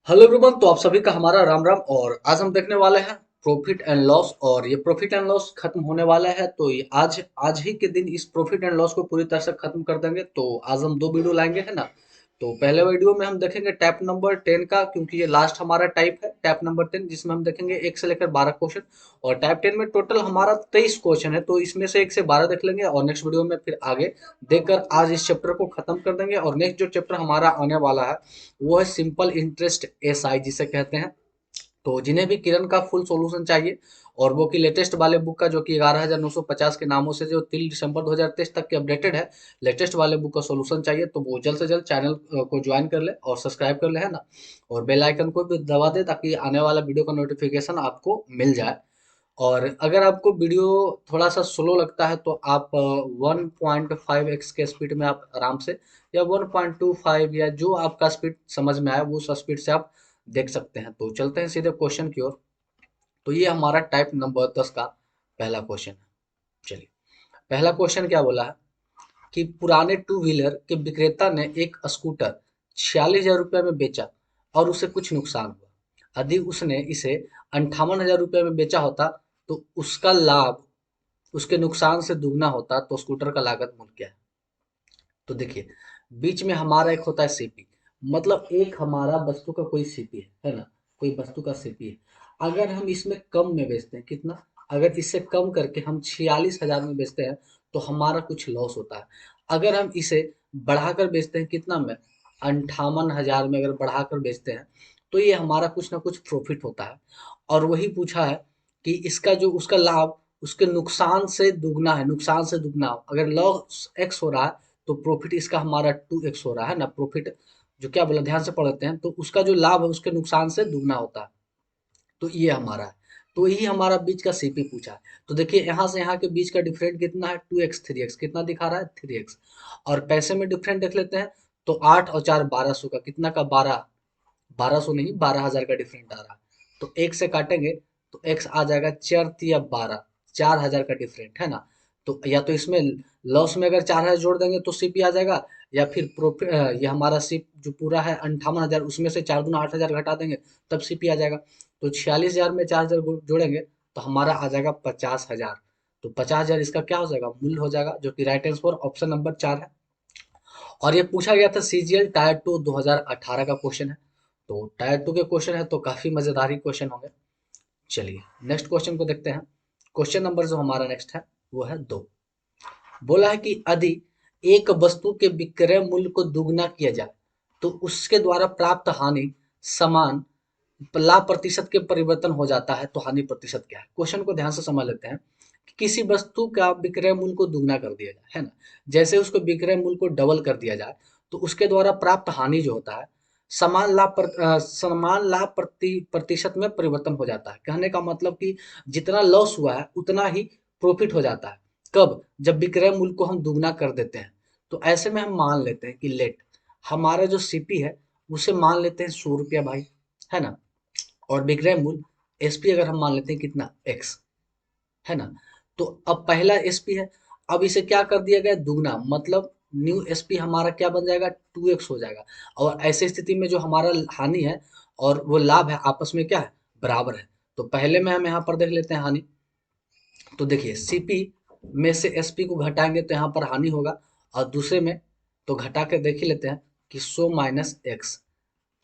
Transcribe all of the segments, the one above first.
Hello everyone. तो आप सभी का हमारा राम राम। और आज हम देखने वाले हैं प्रॉफिट एंड लॉस। और ये प्रॉफिट एंड लॉस खत्म होने वाला है, तो ये आज ही के दिन इस प्रॉफिट एंड लॉस को पूरी तरह से खत्म कर देंगे। तो आज हम दो वीडियो लाएंगे, है ना। तो पहले वीडियो में हम देखेंगे टैप नंबर 10 का, क्योंकि ये लास्ट हमारा टाइप है टैप नंबर 10, जिसमें हम देखेंगे 1 से लेकर 12 क्वेश्चन। और टाइप 10 में टोटल हमारा 23 क्वेश्चन है, तो इसमें से 1 से 12 देख लेंगे और नेक्स्ट वीडियो में फिर आगे देखकर आज इस चैप्टर को खत्म कर देंगे। और नेक्स्ट जो चैप्टर हमारा आने वाला है वो है सिंपल इंटरेस्ट एसआई जिसे कहते हैं। तो जिन्हें भी किरण का फुल सॉल्यूशन चाहिए और वो की लेटेस्ट वाले बुक का, जो कि 11,950 के नामों से जो 3 दिसंबर 2023 तक के अपडेटेड है, लेटेस्ट वाले बुक का सॉल्यूशन चाहिए, तो वो जल्द से जल्द चैनल को ज्वाइन कर ले और सब्सक्राइब कर ले, है ना। और बेल आइकन को भी दबा दे ताकि आने वाला वीडियो का नोटिफिकेशन आपको मिल जाए। और अगर आपको वीडियो थोड़ा सा स्लो लगता है तो आप 1.5x के स्पीड में आप आराम से, या 1.25, या जो आपका स्पीड समझ में आए वो उस स्पीड से आप देख सकते हैं। तो चलते हैं सीधे क्वेश्चन की ओर। तो ये हमारा टाइप नंबर 10 का पहला क्वेश्चन है। चलिए, पहला क्वेश्चन क्या बोला है कि पुराने टू व्हीलर के विक्रेता ने एक स्कूटर 46,000 रुपये में बेचा और उसे कुछ नुकसान हुआ। यदि उसने इसे 58,000 रुपये में बेचा होता तो उसका लाभ उसके नुकसान से दुगना होता, तो स्कूटर का लागत मूल्य क्या है। तो देखिए, बीच में हमारा एक होता है सीपी, मतलब एक हमारा वस्तु का कोई सीपी है ना, कोई वस्तु का सीपी है। अगर हम इसमें कम में बेचते हैं, कितना, अगर इससे कम करके हम 46,000 में बेचते हैं तो हमारा कुछ लॉस होता है। अगर हम इसे बढ़ाकर बेचते हैं, कितना में, 58,000 में अगर बढ़ाकर बेचते हैं तो ये हमारा कुछ ना कुछ प्रॉफिट होता है। और वही पूछा है कि इसका जो उसका लाभ उसके नुकसान से दुगना है, नुकसान से दुगना। अगर लॉस एक्स हो रहा है तो प्रॉफिट इसका हमारा 2x हो रहा है ना। प्रॉफिट जो क्या बोला, ध्यान से पढ़ते हैं, तो उसका जो लाभ है उसके नुकसान से दुगना होता है। तो ये हमारा है। तो यही हमारा बीच का सीपी पूछा है। तो देखिए, यहाँ से यहाँ के बीच का डिफरेंट कितना है, 2x 3x कितना दिखा रहा है, 3x। और पैसे में डिफरेंट देख लेते हैं। तो 8 और 4 1200 का, कितना का, 1200 नहीं, 12,000 का डिफरेंट आ रहा है। तो एक से काटेंगे तो x आ जाएगा 4 या 12, 4,000 का डिफरेंट है ना। तो या तो इसमें लॉस में अगर 4,000 जोड़ देंगे तो सीपी आ जाएगा, या फिर प्रॉफिट, ये हमारा सीप जो पूरा है 58,000, उसमें से 4 दूना 8,000 घटा देंगे तब सीपी आ जाएगा। तो 46,000 में 4,000 जोड़ेंगे तो हमारा आ जाएगा 50,000। तो 50,000 इसका क्या हो जाएगा, मूल्य हो जाएगा, जो कि राइट आंसर ऑप्शन नंबर 4 है। और ये पूछा गया था सीजीएल टायर 2 2018 का क्वेश्चन है। तो टायर 2 के क्वेश्चन है तो काफी मजेदार ही क्वेश्चन होंगे। चलिए, नेक्स्ट क्वेश्चन को देखते हैं। क्वेश्चन नंबर जो हमारा नेक्स्ट है वो है 2। बोला है कि यदि एक वस्तु के विक्रय मूल्य को दुगना किया जाए तो उसके द्वारा प्राप्त हानि समान लाभ प्रतिशत के परिवर्तन हो जाता है, तो हानि प्रतिशत क्या है। क्वेश्चन को ध्यान से समझ लेते हैं कि किसी वस्तु का विक्रय मूल्य को दुगना कर दिया जाए, है ना। जैसे उसको विक्रय मूल्य को डबल कर दिया जाए तो उसके द्वारा प्राप्त हानि जो होता है समान लाभ प्रतिशत में परिवर्तन हो जाता है। कहने का मतलब कि जितना लॉस हुआ है उतना ही प्रॉफिट हो जाता है। कब, जब विक्रय मूल्य को हम दुगना कर देते हैं। तो ऐसे में हम मान लेते हैं कि लेट हमारा जो सीपी है उसे मान लेते हैं 100 रुपया भाई, है ना। और विक्रय मूल्य एसपी अगर हम मान लेते हैं कितना, एक्स, है ना। तो अब पहला एसपी है, अब इसे क्या कर दिया गया, दुगना, मतलब न्यू एसपी हमारा क्या बन जाएगा, 2x हो जाएगा। और ऐसे स्थिति में जो हमारा हानि है और वो लाभ है आपस में क्या है, बराबर है। तो पहले में हम यहाँ पर देख लेते हैं हानि। तो देखिए, सीपी में से एसपी को घटाएंगे तो यहाँ पर हानि होगा। और दूसरे में तो घटा के देख ही लेते हैं कि 100 - x।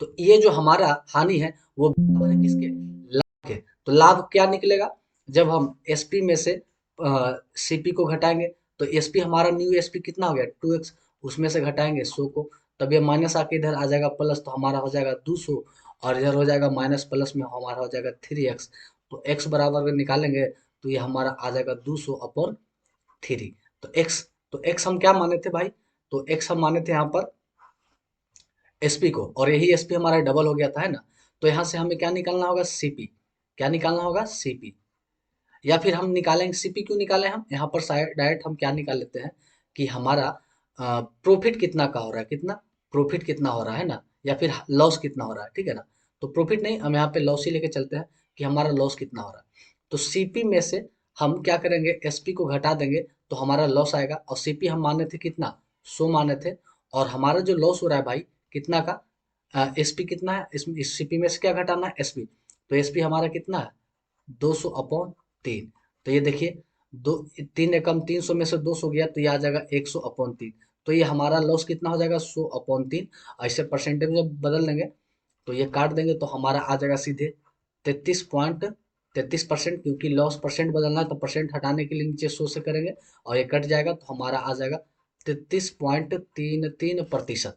तो ये जो हमारा हानि है वो बराबर है किसके, लाभ के। तो लाभ क्या निकलेगा, जब हम एसपी में से सीपी को घटाएंगे तो एसपी हमारा न्यू एसपी कितना हो गया, 2x, उसमें से घटाएंगे 100 को, तब ये माइनस आके इधर आ जाएगा प्लस, तो हमारा हो जाएगा 200। और इधर हो जाएगा माइनस प्लस में हमारा हो जाएगा 3x। तो x बराबर अगर निकालेंगे तो ये हमारा आ जाएगा 200/3। तो x हम क्या माने थे भाई, तो x हम माने थे यहाँ पर एसपी को, और यही एसपी हमारा डबल हो गया था, है ना। तो यहाँ से हमें क्या निकालना होगा, सीपी। क्या निकालना होगा, सीपी। या फिर हम निकालेंगे, सीपी क्यों निकालें, हम यहाँ पर डायरेक्ट हम क्या निकाल लेते हैं कि हमारा प्रॉफिट कितना का हो रहा है, कितना प्रॉफिट कितना हो रहा है ना, या फिर लॉस कितना हो रहा है, ठीक है ना। तो प्रॉफिट नहीं, हम यहाँ पे लॉस ही लेके चलते हैं कि हमारा लॉस कितना हो रहा है। तो सीपी में से हम क्या करेंगे, एसपी को घटा देंगे तो हमारा लॉस आएगा। और सीपी हम माने थे कितना, 100 माने थे। और हमारा जो लॉस हो रहा है भाई कितना का, एसपी कितना है, इसमें इस सीपी में से क्या घटाना है, एसपी। तो एसपी हमारा कितना है, 200/3। तो ये देखिए, दो, 3 एकम 300 में से 200 गया तो ये आ जाएगा 100/3। तो ये हमारा लॉस कितना हो जाएगा, 100/3। ऐसे परसेंटेज में बदल देंगे तो ये काट देंगे तो हमारा आ जाएगा सीधे 33.33%, क्योंकि लॉस परसेंट बदलना है तो परसेंट हटाने के लिए नीचे 100 से करेंगे और ये कट जाएगा तो हमारा आ जाएगा 33.33%।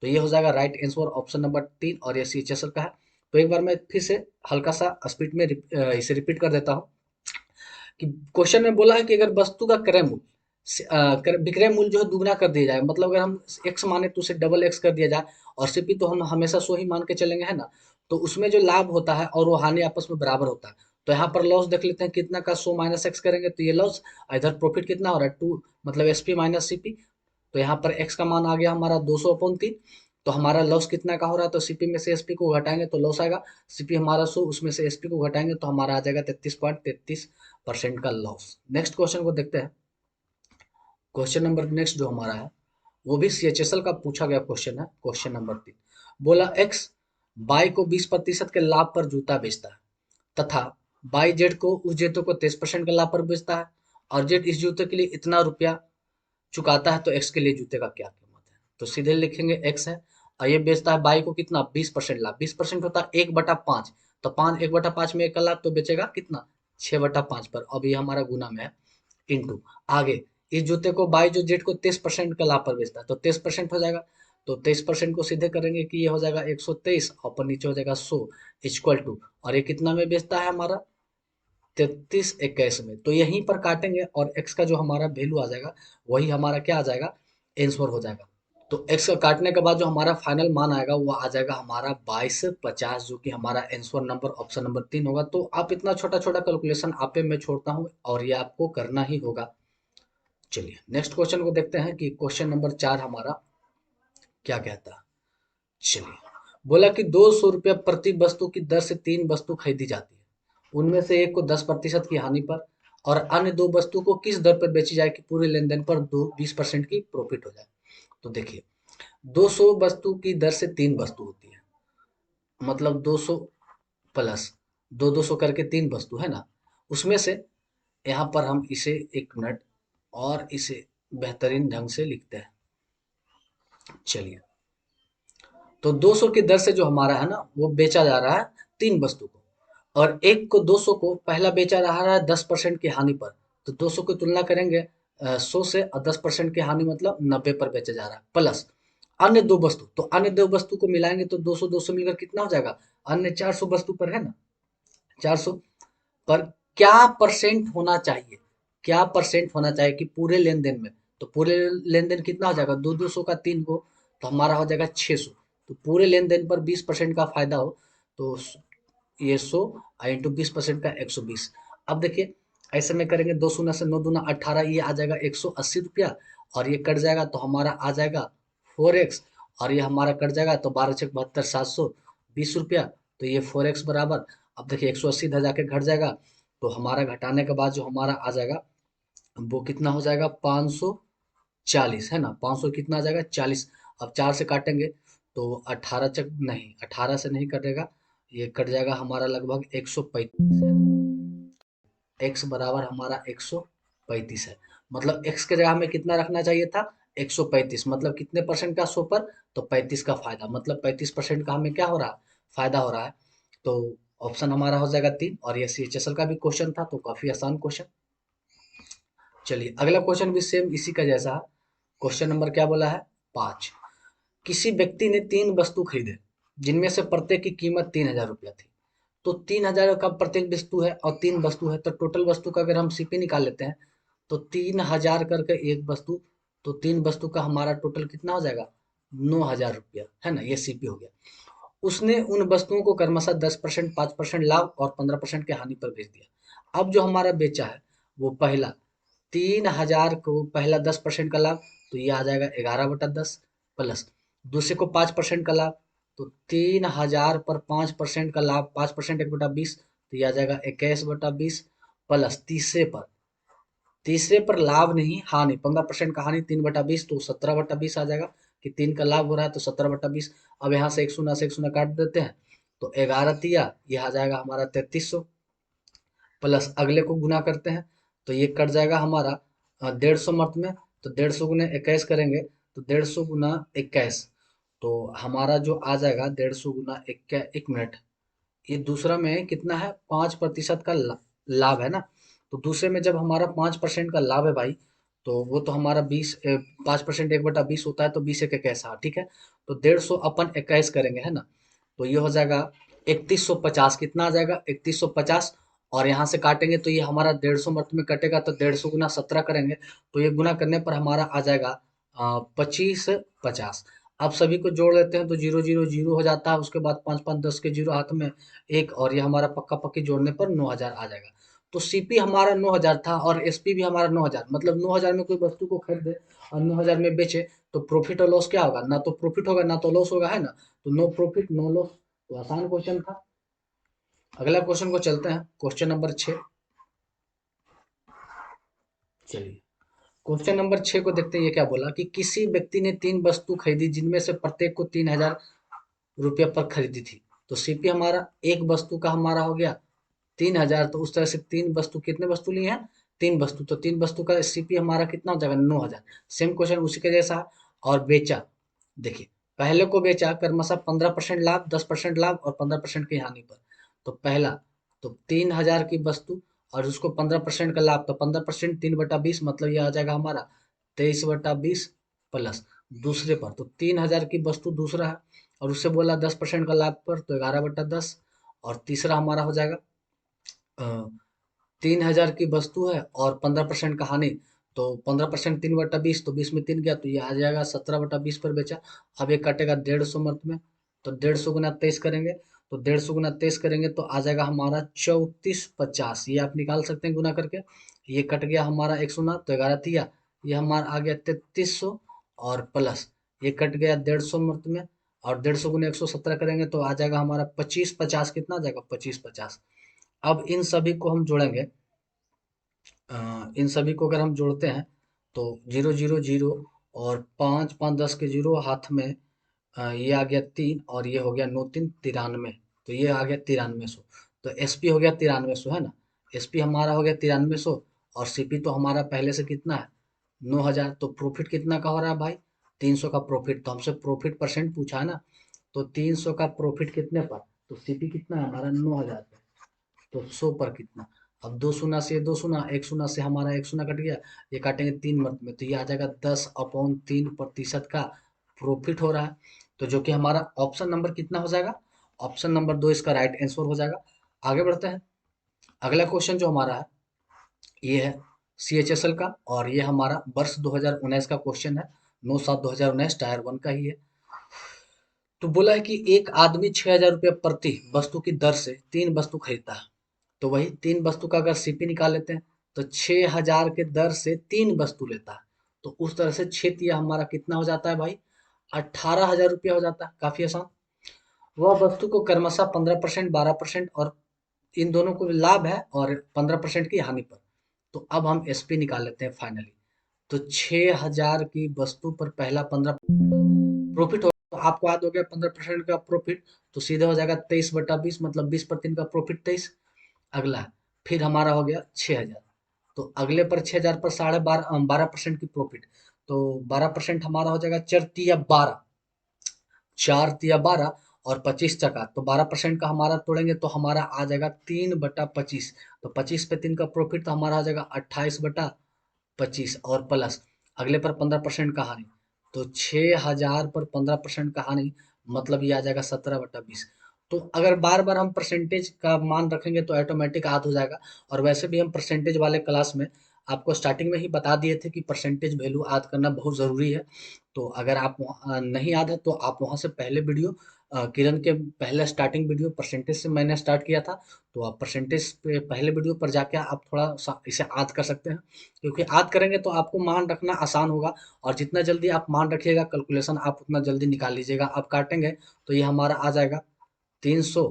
तो ये हो जाएगा राइट आंसर ऑप्शन नंबर 3 और ये CHSL का है। तो एक बार मैं फिर से हल्का सा स्पीड में इसे रिपीट कर देता हूँ कि क्वेश्चन में बोला है कि अगर वस्तु का क्रय मूल्य विक्रय मूल्य जो है दुगना कर दिया जाए, मतलब अगर हम एक्स माने तो उसे डबल एक्स कर दिया जाए, और सीपी तो हम हमेशा सो ही मान के चलेंगे, है ना। तो उसमें जो लाभ होता है और वो हानि आपस में बराबर होता है। तो यहाँ पर लॉस देख लेते हैं कितना का, 100 - एक्स करेंगे तो ये लॉस। इधर प्रॉफिट कितना हो रहा है, 2, मतलब एसपी माइनस सीपी। तो यहाँ पर एक्स का मान आ गया हमारा 200/3। तो हमारा लॉस कितना का हो रहा है, तो सीपी में से एसपी को घटाएंगे तो लॉस आएगा। सीपी हमारा 100, उसमें से एसपी को घटाएंगे तो हमारा आ जाएगा 33.33% का लॉस। नेक्स्ट क्वेश्चन को देखते हैं। क्वेश्चन नंबर नेक्स्ट जो हमारा है वो भी CHSL का पूछा गया क्वेश्चन है। क्वेश्चन नंबर 3 बोला, एक्स बाई को 20% के लाभ पर जूता बेचता है तथा बाई जेड को उस जूते को 23% के लाभ पर बेचता है, और जेड इस जूते के लिए इतना रुपया चुकाता है, तो एक्स के लिए जूते का क्या कीमत है। तो सीधे लिखेंगे एक्स है और ये बेचता है बाई को कितना, 20% लाभ। 20% होता है 1/5। तो 1/5 में 1 का लाभ तो बेचेगा कितना, 6/5 पर। अब ये हमारा गुना में है, इंटू आगे इस जूते को बाई जो जेड को 23% का लाभ पर बेचता है तो 23% हो जाएगा। तो 23% को सीधे करेंगे कि ये हो जाएगा 123 और ऊपर नीचे हो जाएगा 100 इक्वल टू, और ये कितना में बेचता है हमारा, 3321 में। तो यहीं पर काटेंगे और एक्स का जो हमारा वैल्यू आ जाएगा वही हमारा क्या आ जाएगा, आंसर हो जाएगा। तो एक्स का काटने के बाद जो हमारा फाइनल मान आएगा वो आ जाएगा हमारा 2250, जो कि हमारा आंसर नंबर ऑप्शन नंबर 3 होगा। तो आप इतना छोटा छोटा कैलकुलेशन आप पे मैं छोड़ता हूँ और ये आपको करना ही होगा। चलिए नेक्स्ट क्वेश्चन को देखते हैं कि क्वेश्चन नंबर 4 हमारा क्या कहता है। चलिए, बोला कि 200 रुपया प्रति वस्तु की दर से 3 वस्तु खरीदी जाती है, उनमें से एक को 10% की हानि पर और अन्य 2 वस्तु को किस दर पर बेची जाए कि पूरे लेन देन पर 20% की प्रॉफिट हो जाए। तो देखिए, 200 वस्तु की दर से 3 वस्तु होती है, मतलब 200 प्लस 200 करके 3 वस्तु है ना। उसमें से यहाँ पर हम इसे एक मिनट और इसे बेहतरीन ढंग से लिखते हैं। चलिए, तो 200 की दर से जो हमारा है ना वो बेचा जा रहा है 3 वस्तु को, और एक को 200 को पहला बेचा रहा है 10% की हानि पर। तो 200 की तुलना करेंगे 100 से, और 10% की हानि मतलब 90 पर बेचा जा रहा है, प्लस अन्य 2 वस्तु। तो अन्य 2 वस्तु को मिलाएंगे तो 200 200 मिलकर कितना हो जाएगा, अन्य 400 वस्तु पर है ना, 400 पर क्या परसेंट होना चाहिए, क्या परसेंट होना चाहिए कि पूरे लेन देन में। तो पूरे लेन देन कितना हो जाएगा, 200 का 3 को, तो हमारा हो जाएगा 600। तो पूरे लेन देन पर 20% का फायदा हो तो ये 100 इंटू 20% का 120। अब देखिए, ऐसे में करेंगे 2 शून्य से 9 दूना 18, ये आ जाएगा 180 रुपया, और ये कट जाएगा तो हमारा आ जाएगा 4x, और ये हमारा कट जाएगा तो 12×6 = 72, 720 रुपया। तो ये 4x बराबर, अब देखिए 180 इधर जाके घट जाएगा तो हमारा घटाने के बाद जो हमारा आ जाएगा वो कितना हो जाएगा, 540 है ना, 500 कितना आ जाएगा, 40। अब 4 से काटेंगे तो 18 चक नहीं, 18 से नहीं कटेगा, ये कट जाएगा हमारा लगभग 135 है ना। एक्स बराबर हमारा 135 है, मतलब एक्स के जगह हमें कितना रखना चाहिए था, 135। मतलब कितने परसेंट का 100 पर, तो 35 का फायदा, मतलब 35% का हमें क्या हो रहा है, फायदा हो रहा है। तो ऑप्शन हमारा हो जाएगा 3, और ये CHSL का भी क्वेश्चन था तो काफी आसान क्वेश्चन। चलिए अगला क्वेश्चन भी सेम इसी का जैसा है। क्वेश्चन नंबर क्या बोला है, 5। किसी व्यक्ति ने 3 वस्तु खरीदे जिनमें से प्रत्येक की कीमत 3000 रुपया थी। तो 3000 का प्रत्येक वस्तु है और 3 वस्तु है, तो टोटल वस्तु का अगर हम सीपी निकाल लेते हैं तो 3000 करके एक वस्तु, तो 3 वस्तु का हमारा टोटल कितना हो जाएगा, 9000 रुपया है ना, ये सीपी हो गया। उसने उन वस्तुओं को क्रमशः 10%, 5% लाभ और 15% की हानि पर बेच दिया। अब जो हमारा बेचा है वो पहला 3000 को पहला 10% का लाभ, तो ये आ जाएगा 11/10, प्लस दूसरे को 5% का लाभ, तो 3000 पर 5% का लाभ, 5% 1/20, तो ये आ जाएगा 21/20, प्लस तीसरे पर लाभ नहीं हानि, 15% का हानि 3/20, तो 17/20 आ जाएगा। कि 3 का लाभ हो रहा है, तो 17/20। अब यहाँ से एक शून्य काट देते हैं, तो 11 तिया ये आ जाएगा हमारा 3300, प्लस अगले को गुना करते हैं तो ये कट जाएगा हमारा 150 मर्द में, तो 150 गुना 21 करेंगे तो 150 गुना 21, तो हमारा जो आ जाएगा 150 गुना 21, 1 मिनट, ये दूसरा में कितना है 5% का लाभ है ना। तो दूसरे में जब हमारा 5% का लाभ है भाई, तो वो तो हमारा 5% 1/20 होता है, तो 20 1 21, ठीक है। तो 150 अपन 21 करेंगे है ना, तो ये हो जाएगा 3150, कितना आ जाएगा 3150, और यहाँ से काटेंगे तो ये हमारा 150 मर्द में कटेगा, तो 150 गुना 17 करेंगे, तो ये गुना करने पर हमारा आ जाएगा 2550। अब सभी को जोड़ लेते हैं तो 0 0 0 हो जाता है, उसके बाद 5 5 10 के जीरो हाथ में एक, और ये हमारा पक्का पक्की जोड़ने पर 9000 आ जाएगा। तो सीपी हमारा 9000 था और एसपी भी हमारा 9000, मतलब 9000 में कोई वस्तु को खरीदे और 9000 में बेचे, तो प्रॉफिट और लॉस क्या होगा, ना तो प्रॉफिट होगा ना तो लॉस होगा, है ना। तो नो प्रॉफिट नो लॉस, तो आसान क्वेश्चन था। अगला क्वेश्चन को चलते हैं, क्वेश्चन नंबर 6। चलिए क्वेश्चन नंबर 6 को देखते हैं, ये क्या बोला कि किसी व्यक्ति ने 3 वस्तु खरीदी जिनमें से प्रत्येक को 3000 रुपये पर खरीदी थी। तो सीपी हमारा एक वस्तु का हमारा हो गया 3000, तो उस तरह से 3 वस्तु, कितने वस्तु लिए हैं 3 वस्तु, तो 3 वस्तु का सीपी हमारा कितना हो जाएगा 9000। सेम क्वेश्चन उसी के जैसा। और बेचा, देखिए पहले को बेचा क्रमशः 15% लाभ, 10% लाभ और 15% की हानि पर। तो पहला, तो 3000 की वस्तु और उसको 15% का लाभ, तो 15% 3/20, मतलब ये आ जाएगा हमारा 23/20, प्लस दूसरे पर तो 3000 की वस्तु दूसरा है और उससे बोला 10% का लाभ पर, तो 11/10, और तीसरा हमारा हो जाएगा 3000 की वस्तु है और 15% का हानि, तो 15% 3/20, तो 20 में 3 गया, तो ये आ जाएगा 17/20 पर बेचा। अब ये कटेगा 150 मर्द में, तो 150 गुना 23 करेंगे, तो 150 गुना 23 करेंगे तो आ जाएगा हमारा 3450, ये आप निकाल सकते हैं गुना करके। ये कट गया हमारा 1 शून्य, तो 11 तिया ये हमारा आ गया 3300, और प्लस ये कट गया 150 मर्द में, और 150 गुना 117 करेंगे तो आ जाएगा हमारा 2550, कितना आ जाएगा 2550। अब इन सभी को हम जोड़ेंगे, इन सभी को अगर हम जोड़ते हैं तो 0 0 0 और 5 5 10 के जीरो हाथ में, ये आ गया 3 और ये हो गया 9 3 93, तो ये आ गया 9300। तो एसपी हो गया 9300, है ना। एसपी हमारा हो गया 9300, और सीपी तो हमारा पहले से कितना है 9000। तो प्रॉफिट कितना का हो रहा है भाई 300 का प्रॉफिट, तो हमसे प्रॉफिट परसेंट पूछा है ना, तो 300 का प्रॉफिट कितने पर, तो सीपी कितना है हमारा 9000 पे, तो 100 पर कितना। अब 2 शून्य से 2 शून्य, 1 शून्य से हमारा 1 शून्य कट गया, ये काटेंगे 3 मंथ में, तो ये आ जाएगा 10/3% का प्रॉफिट हो रहा है। तो जो कि हमारा ऑप्शन नंबर कितना हो जाएगा, ऑप्शन नंबर 2 इसका राइट आंसर हो जाएगा। आगे बढ़ते हैं, अगला क्वेश्चन जो हमारा है ये है सीएचएसएल का, और ये हमारा वर्ष 2019 का क्वेश्चन है, 9/7/2019, टायर 1 का ही है। तो बोला है कि एक आदमी 6000 रुपये प्रति वस्तु की दर से 3 वस्तु खरीदता है। तो वही 3 वस्तु का अगर सीपी निकाल लेते हैं तो 6000 के दर से 3 वस्तु लेता है, तो उस तरह से 6 हमारा कितना हो जाता है भाई 18,000 रुपया हो जाता है, काफी आसान। वह वस्तु को क्रमशः 15%, 12% और इन दोनों को लाभ है और 15% की हानि पर। तो अब हम एसपी निकाल लेते हैं फाइनली। तो 6000 की वस्तु पर पहला 15 प्रॉफिट हो, तो आपको याद हो गया 15% का प्रॉफिट, तो सीधे हो जाएगा 23/20, मतलब 20% का प्रॉफिट 23। अगला फिर हमारा हो गया 6000, तो अगले पर 6000 पर 12.5% की प्रॉफिट, तो 12% हमारा हो जाएगा 4 तिया 12, 4 तिया 12 और 25 टका, तो 12% का हमारा तोड़ेंगे तो हमारा आ जाएगा 3/25, तो 25 पे 3 का प्रॉफिट, तो हमारा आ जाएगा 28/25, और प्लस अगले पर 15% का हानि, तो 6000 पर 15% का हानि, मतलब ये आ जाएगा 17/20। तो अगर बार बार हम परसेंटेज का मान रखेंगे तो ऑटोमेटिक याद हो जाएगा। और वैसे भी हम परसेंटेज वाले क्लास में आपको स्टार्टिंग में ही बता दिए थे कि परसेंटेज वैल्यू याद करना बहुत ज़रूरी है। तो अगर आप नहीं याद है तो आप वहाँ से पहले वीडियो, किरण के पहले स्टार्टिंग वीडियो परसेंटेज से मैंने स्टार्ट किया था, तो आप परसेंटेज पे पहले वीडियो पर जाके आप थोड़ा सा इसे याद कर सकते हैं, क्योंकि याद करेंगे तो आपको मान रखना आसान होगा। और जितना जल्दी आप मान रखिएगा कैलकुलेशन आप उतना जल्दी निकाल लीजिएगा। आप काटेंगे तो ये हमारा आ जाएगा 300,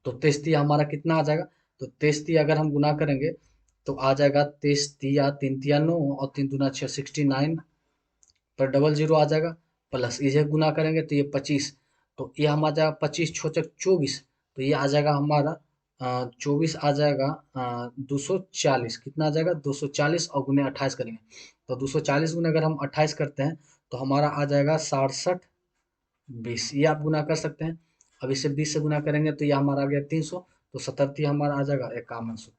तो 23 हमारा कितना आ जाएगा, तो 23 अगर हम गुना करेंगे तो आ जाएगा 23 3 3 9 और 3 दूना 6, 69 पर डबल जीरो आ जाएगा, प्लस इसे गुना करेंगे तो ये 25, तो ये हम आ जाएगा 25 छोचक 24, तो ये आ जाएगा हमारा 24 आ जाएगा 240, कितना आ जाएगा 240 और गुने 28 करेंगे तो 240 गुने अगर हम 28 करते हैं तो हमारा आ जाएगा 67 20, ये आप गुना कर सकते हैं। अब इसे 20 से गुना करेंगे तो ये हमारा आ गया 300, तो 77 हमारा आ जाएगा 5100।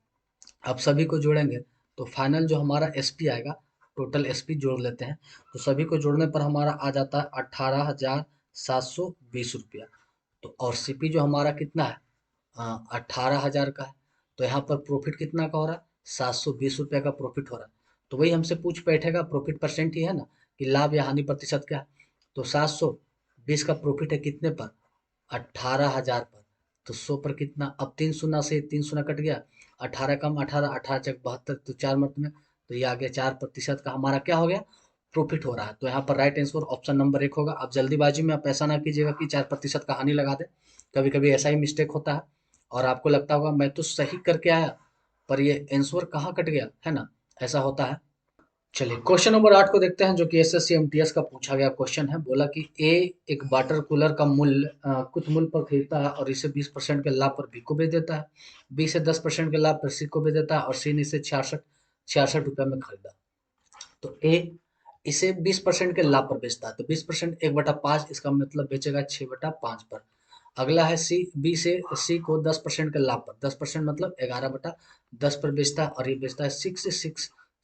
अब सभी को जोड़ेंगे तो फाइनल जो हमारा एसपी आएगा, टोटल एसपी जोड़ लेते हैं, तो सभी को जोड़ने पर हमारा आ जाता है 18,720 रुपया। तो और सीपी जो हमारा कितना है 18,000 का है, तो यहाँ पर प्रॉफिट कितना का हो रहा है 720 रुपया का प्रॉफिट हो रहा है। तो वही हमसे पूछ बैठेगा प्रॉफिट परसेंट ही है ना कि लाभ या हानि प्रतिशत क्या है, तो 720 का प्रॉफिट है कितने पर 18,000 पर, तो 100 पर कितना, अब 3 शून्य से 3 शून्य कट गया, 18 कम 18, 18 चक 72, तो 4 मत में, तो ये आ गया 4% का हमारा क्या हो गया प्रॉफिट हो रहा है। तो यहाँ पर राइट आंसर ऑप्शन नंबर 1 होगा। अब जल्दीबाजी में आप ऐसा ना कीजिएगा कि 4% का हानि लगा दे, कभी कभी ऐसा ही मिस्टेक होता है और आपको लगता होगा मैं तो सही करके आया पर ये आंसर कहाँ कट गया, है ना, ऐसा होता है। चलिए क्वेश्चन नंबर 8 को देखते हैं, जो कि एसएससी एमटीएस का पूछा गया क्वेश्चन है। बोला कि ए एक वाटर कूलर का मूल्य कुछ मूल्य पर खरीदता है और इसे 20% के लाभ पर बी को बेच देता है, बी से 10% के लाभ पर सी को बेच देता है और सी ने इसे छियासठ छियासठ रुपये में खरीदा। तो ए इसे 20% के लाभ पर बेचता है, तो 20% 1/5, इसका मतलब बेचेगा 6/5 पर। अगला है सी, बी से सी को 10% के लाभ पर, 10% मतलब 11/10 पर बेचता है और ये बेचता है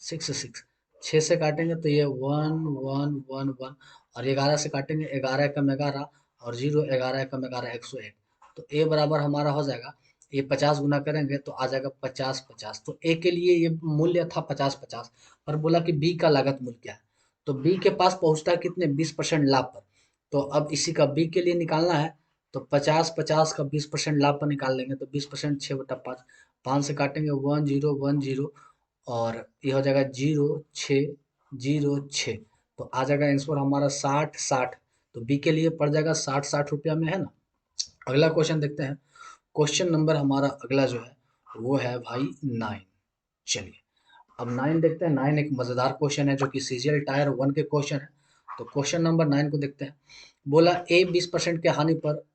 6 छः से काटेंगे तो ये 1 1 1 1 और 11 से काटेंगे 11 एकम 11 और 0 11 एकम 11 101, तो ए बराबर हमारा हो जाएगा, ये 50 गुना करेंगे तो आ जाएगा 50 तो ए के लिए ये मूल्य था 50 और बोला कि बी का लागत मूल्य क्या है, तो बी के पास पहुंचता है कितने 20% लाभ पर। तो अब इसी का बी के लिए निकालना है, तो 50 का 20% लाभ पर निकाल लेंगे तो 20% 6/5, 5 से काटेंगे 1010 और ये हो जाएगा 0606, तो आ जाएगा आंसर हमारा 60 60, तो बी के लिए पड़ जाएगा 60 रुपया में, है ना। अगला क्वेश्चन देखते हैं। क्वेश्चन नंबर हमारा अगला जो है वो है भाई 9। चलिए अब 9 देखते हैं। 9 एक मजेदार क्वेश्चन है जो कि सीजीएल टायर 1 के क्वेश्चन है। तो क्वेश्चन नंबर 9 को देखते हैं। बोला ए 20% के हानि पर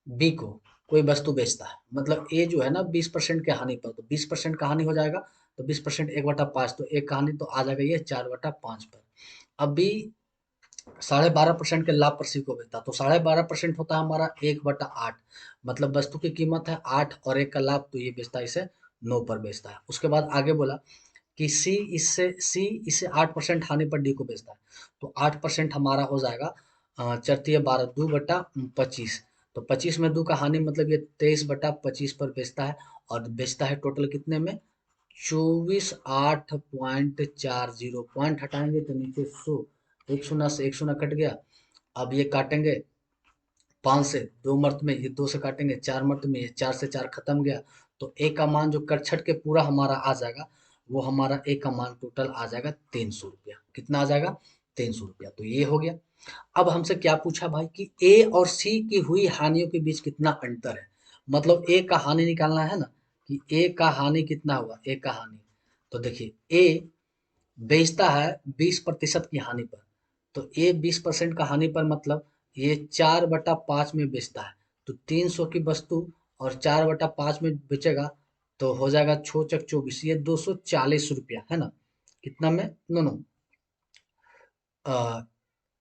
बी को कोई वस्तु बेचता है, मतलब ए जो है ना 20% के हानि पर, तो 20% का हानि हो जाएगा तो 20% 1/5, तो एक का हानि तो आ जाएगा ये 4/5 पर। अब बी 12.5% के लाभ पर सी को बेचता, तो 12.5% होता है हमारा 1/8, मतलब वस्तु की कीमत है 8 और 1 का लाभ, तो ये बेचता है इसे 9 पर बेचता है। उसके बाद आगे बोला कि सी इसे 8% हानि पर डी को बेचता है, तो 8% हमारा हो जाएगा चरतीय 12 2/25, तो 25 में 2 का हानि मतलब ये 23/25 पर बेचता है और बेचता है टोटल कितने में 24,8.40, पॉइंट हटाएंगे तो नीचे 100, एक शून्य से एक शून्य कट गया। अब ये काटेंगे 5 से 2 मर्त में, ये 2 से काटेंगे 4 मर्त में, ये 4 से 4 खत्म गया, तो ए का मान जो करछट के पूरा हमारा आ जाएगा वो हमारा ए का मान टोटल आ जाएगा 300 रुपया। कितना आ जाएगा 300 रुपया, तो ये हो गया। अब हमसे क्या पूछा भाई कि ए और सी की हुई हानियों के बीच कितना अंतर है, मतलब ए का हानि निकालना है ना कि ए का हानि कितना हुआ, ए का हानि, तो देखिए ए बेचता है 20% की हानि पर, तो ये 20% का हानि पर मतलब ये 4/5 में बेचता है, तो 300 की वस्तु और 4/5 में बेचेगा तो हो जाएगा 6 चक 24, ये 240 रुपया, है ना, कितना में नो नो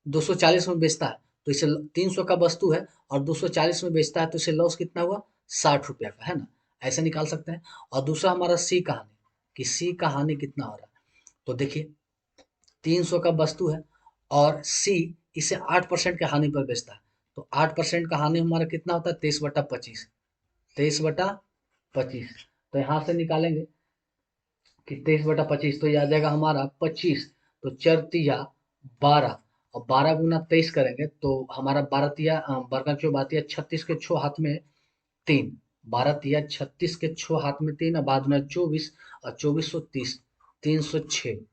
240 में बेचता है, तो इसे 300 का वस्तु है और 240 में बेचता है, तो इसे लॉस कितना हुआ 60 रुपया का, है ना, ऐसे निकाल सकते हैं। और दूसरा हमारा सी का हानि, कि सी का हानि कितना हो रहा है, तो देखिए 300 का वस्तु है और सी इसे 8% के हानि पर बेचता है, तो 8% का हानि हमारा कितना होता है 23/25, 23/25, तो यहाँ से निकालेंगे कि 23/25, तो ये आ जाएगा हमारा 25, तो चर तिया 12 और 12 गुना 23 करेंगे तो हमारा 12 तिया बरका चौ बातिया 36 के छो हाथ में 3, 12 तिया 36 के छो हाथ में 3 और बाद में 24 और 2430, 306।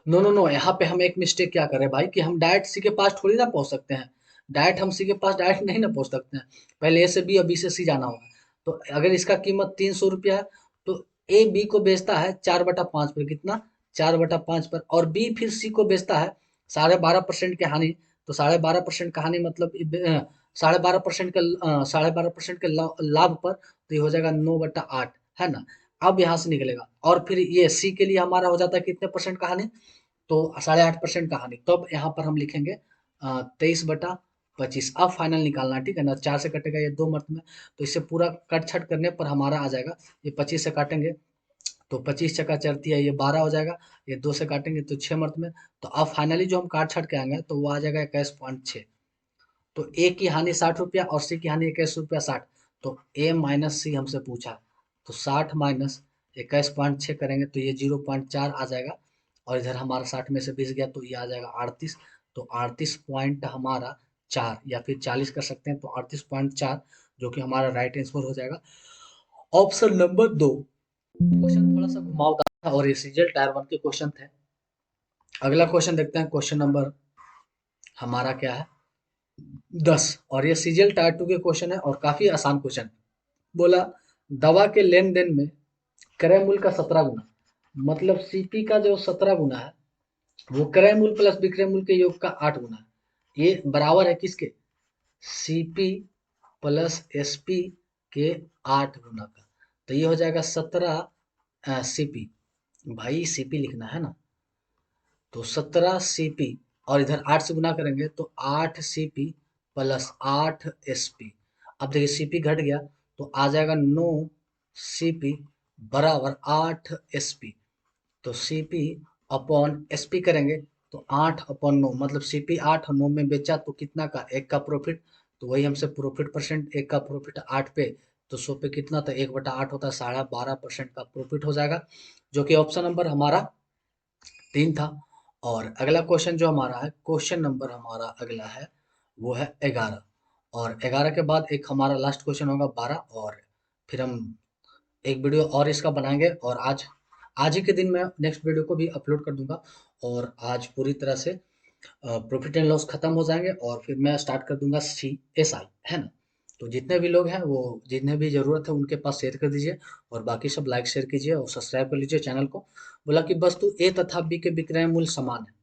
नो नो नो, यहाँ पे हम एक मिस्टेक क्या कर रहे हैं भाई कि हम डायरेक्ट सी के पास थोड़ी ना पहुंच सकते हैं, डायरेक्ट हम सी के पास डायरेक्ट नहीं ना पहुंच सकते हैं, पहले ए से बी और बी से सी जाना होगा। तो अगर इसका कीमत 300 रुपया है तो ए बी को बेचता है 4/5 पर, कितना 4/5 पर, और बी फिर सी को बेचता है 12.5% के हानि, तो 12.5% कहानी मतलब 12.5% के 12.5% के लाभ पर तो ये हो जाएगा 9/8, है ना। अब यहाँ से निकलेगा और फिर ये सी के लिए हमारा हो जाता है कितने परसेंट कहानी, तो 8.5% कहानी। तब यहाँ पर हम लिखेंगे 23/25। अब फाइनल निकालना है, ठीक है ना। 4 से कटेगा ये 2 मर्त में, तो इससे पूरा कट छट करने पर हमारा आ जाएगा, ये 25 से काटेंगे तो 25 चक्का चलती है, ये 12 हो जाएगा, ये 2 से काटेंगे तो 6 मर्त में। तो अब फाइनली जो हम काट छट के आएंगे तो वो आ जाएगा 21.6। तो ए की हानि 60 रुपया और सी की हानि 21 रुपया 60। तो ए माइनस सी हमसे पूछा, तो 60 माइनस 21.6 करेंगे तो ये 0.4 आ जाएगा, और इधर हमारा 60 में से 20 गया तो ये आ जाएगा 38। तो 38 पॉइंट हमारा 4 या फिर 40 कर सकते हैं, तो 38.4 जो कि हमारा राइट आंसर हो जाएगा, ऑप्शन नंबर 2। क्वेश्चन थोड़ा सा घुमावदार था और ये सीजल टायर 1 के क्वेश्चन थे। अगला क्वेश्चन देखते हैं, क्वेश्चन नंबर हमारा क्या है 10, और ये सीजीएल टायर 2 के क्वेश्चन है और काफी आसान क्वेश्चन। बोला दवा के लेन देन में क्रय मूल्य का 17 गुना, मतलब सीपी का जो 17 गुना है वो क्रय मूल्य प्लस विक्रय मूल्य के योग का 8 गुना है। ये बराबर है किसके, सीपी प्लस एसपी के 8 गुना का। तो ये हो जाएगा 17 सीपी, भाई सीपी लिखना है ना, तो 17 सीपी और इधर 8 से गुना करेंगे तो 8 सीपी प्लस 8 एसपी। अब देखिए सीपी घट गया तो आ जाएगा 9 सीपी बराबर 8 एसपी। तो सीपी अपॉन एसपी करेंगे तो 8/9, मतलब सीपी 8 और 9 में बेचा तो कितना का, 1 का प्रॉफिट। तो वही हमसे प्रॉफिट परसेंट, 1 का प्रॉफिट 8 पे तो 100 पे कितना था, 1/8 होता है, 12.5% का प्रॉफिट हो जाएगा, जो कि ऑप्शन नंबर हमारा 3 था। और अगला क्वेश्चन जो हमारा है, क्वेश्चन नंबर हमारा अगला है वो है 11, और 11 के बाद एक हमारा लास्ट क्वेश्चन होगा 12, और फिर हम एक वीडियो और इसका बनाएंगे, और आज आज ही के दिन मैं नेक्स्ट वीडियो को भी अपलोड कर दूंगा, और आज पूरी तरह से प्रॉफिट एंड लॉस खत्म हो जाएंगे और फिर मैं स्टार्ट कर दूंगा CSI, है ना। तो जितने भी लोग हैं वो जिन्हें भी ज़रूरत है उनके पास शेयर कर दीजिए, और बाकी सब लाइक शेयर कीजिए और सब्सक्राइब कर लीजिए चैनल को। बोला कि वस्तु ए तथा बी के विक्रय मूल्य समान है,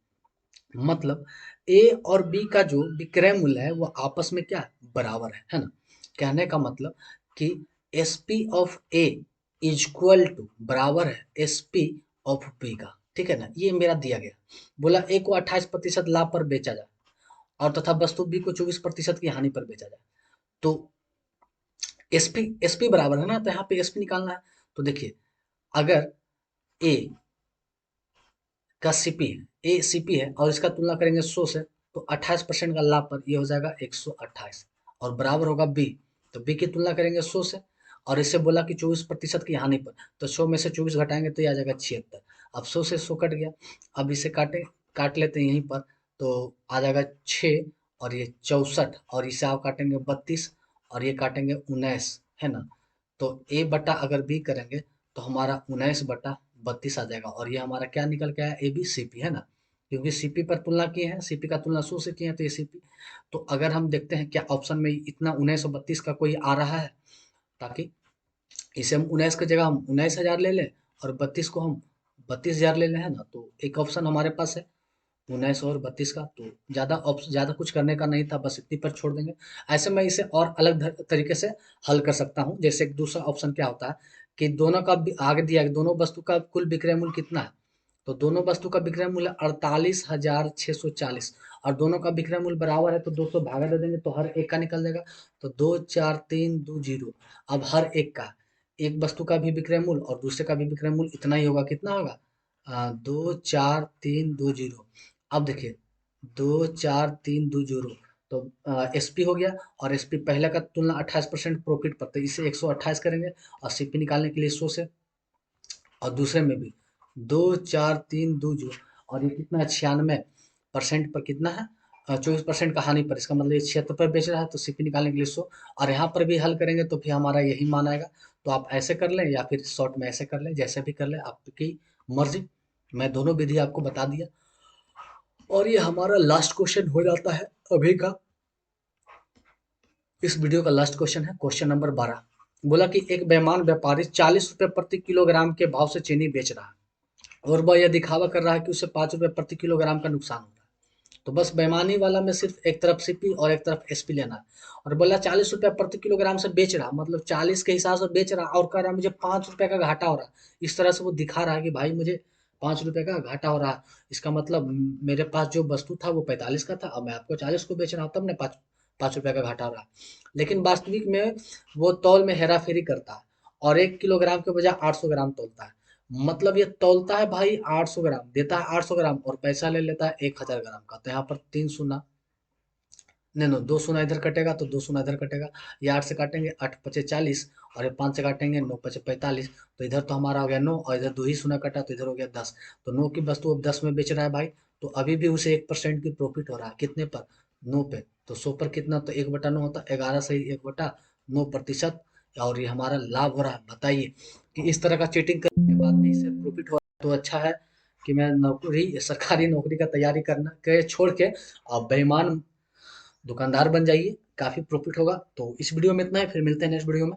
मतलब ए और बी का जो विक्रय मूल्य है वो आपस में क्या है, बराबर है ना। कहने का मतलब कि S P of A equal to बराबर है एस पी ऑफ बी का, ठीक है ना। ये मेरा दिया गया, बोला ए को 28% लाभ पर बेचा जाए और तथा वस्तु बी को 24% की हानि पर बेचा जाए। तो एसपी बराबर है ना, तो यहाँ पे एसपी निकालना है। तो देखिए अगर ए का सीपी है, ए सीपी है और इसका तुलना करेंगे 100 से, तो 28% का लाभ पर ये हो जाएगा 128, और बराबर होगा बी, तो बी की तुलना करेंगे 100 से, और इससे बोला कि 24% की हानि पर, तो 100 में से 24 घटाएंगे तो ये आ जाएगा 76। अब 100 से 100 कट गया, अब इसे काट लेते हैं यहीं पर, तो आ जाएगा 6 और ये 64, और इसे आप काटेंगे 32 और ये काटेंगे 19, है ना। तो ए बटा अगर बी करेंगे तो हमारा 19/32 आ जाएगा, और ये हमारा क्या निकल के आया, ए बी सी पी, है ना। क्योंकि सीपी पर तुलना किए हैं, सीपी का तुलना 100 से किए हैं तो ये सीपी। तो अगर हम देखते हैं क्या ऑप्शन में इतना 1932 का कोई आ रहा है, ताकि इसे हम 19 की जगह हम 19,000 ले लें और 32 को हम 32,000 ले लें, है ना। तो एक ऑप्शन हमारे पास है 19 और 32 का, तो ज़्यादा कुछ करने का नहीं था, बस इतनी पर छोड़ देंगे। ऐसे मैं इसे और अलग तरीके से हल कर सकता हूँ। जैसे एक दूसरा ऑप्शन क्या होता है कि दोनों का आगे दिया कि दोनों वस्तु का कुल विक्रय मूल्य कितना है, तो दोनों वस्तु का विक्रय मूल्य 48,640, और दोनों का विक्रय मूल्य बराबर है तो 200 भागा दे देंगे तो हर एक का निकल जाएगा। तो 24320, अब हर एक का, एक वस्तु का भी विक्रय मूल्य और दूसरे का भी विक्रय मूल्य इतना ही होगा, कितना होगा 24320। अब देखिए 24320, तो एसपी हो गया, और एसपी पहले का तुलना 28% प्रॉफिट पर, तो इसे 128 करेंगे, और सीपी निकालने के लिए 100 से, और दूसरे में भी 24320, और ये कितना है 96% पर, कितना है 24% का हानि पर, इसका मतलब ये 76 पर बेच रहा है, तो सीपी निकालने के लिए 100, और यहाँ पर भी हल करेंगे तो फिर हमारा यही मान आएगा। तो आप ऐसे कर लें या फिर शॉर्ट में ऐसे कर लें, जैसे भी कर लें आपकी मर्जी, मैं दोनों विधि आपको बता दिया। और ये हमारा लास्ट क्वेश्चन हो जाता है अभी का, इस वीडियो का लास्ट क्वेश्चन है क्वेश्चन नंबर 12। बोला कि एक बेईमान व्यापारी 40 रुपये प्रति किलोग्राम के भाव से चीनी बेच रहा है, और वह यह दिखावा कर रहा है कि उसे 5 रुपये प्रति किलोग्राम का नुकसान हो रहा है। तो बस बेईमानी वाला में सिर्फ एक तरफ सीपी और एक तरफ एसपी लेना है। और बोला 40 रुपया प्रति किलोग्राम से बेच रहा, मतलब 40 के हिसाब से बेच रहा और कह रहा मुझे 5 रुपए का घाटा हो रहा। इस तरह से वो दिखा रहा है कि भाई मुझे 5 रुपए का घाटा हो रहा। इसका मतलब मेरे पास जो वस्तु था वो 45 का था, अब मैं आपको 40 को बेच रहा हूँ, तब ने 5 रुपए का घाटा हो रहा। लेकिन वास्तविक में वो तौल में हेरा फेरी करता है और 1 किलोग्राम के बजाय 800 ग्राम तौलता है। मतलब ये तौलता है भाई 800 ग्राम, देता है 800 ग्राम और पैसा ले लेता है 1000 ग्राम का। तो यहाँ पर 3 शून्य, नहीं नो, 2 शून्य इधर कटेगा तो 2 शून्य इधर कटेगा। ये 8 से काटेंगे, 8 × 5 = 40, और ये 5 से काटेंगे, 9 × 5 = 45। तो इधर तो हमारा हो गया 9 और इधर 2 ही शून्य कटा तो इधर हो गया 10। तो 9 की वस्तु अब 10 में बेच रहा है भाई। तो अभी भी उसे 1% की प्रॉफिट हो रहा है, कितने पर? 9 पे। तो 100 पर कितना? तो 1/9 होता है, 11 से 1/9%। और ये हमारा लाभ हो रहा है। बताइए कि इस तरह का चीटिंग करने के बाद भी इससे प्रॉफिट हो रहा है, तो अच्छा है कि मैं नौकरी, सरकारी नौकरी का तैयारी करना के छोड़ के अब बेईमान दुकानदार बन जाइए, काफ़ी प्रॉफिट होगा। तो इस वीडियो में इतना ही, फिर मिलते हैं नेक्स्ट वीडियो में।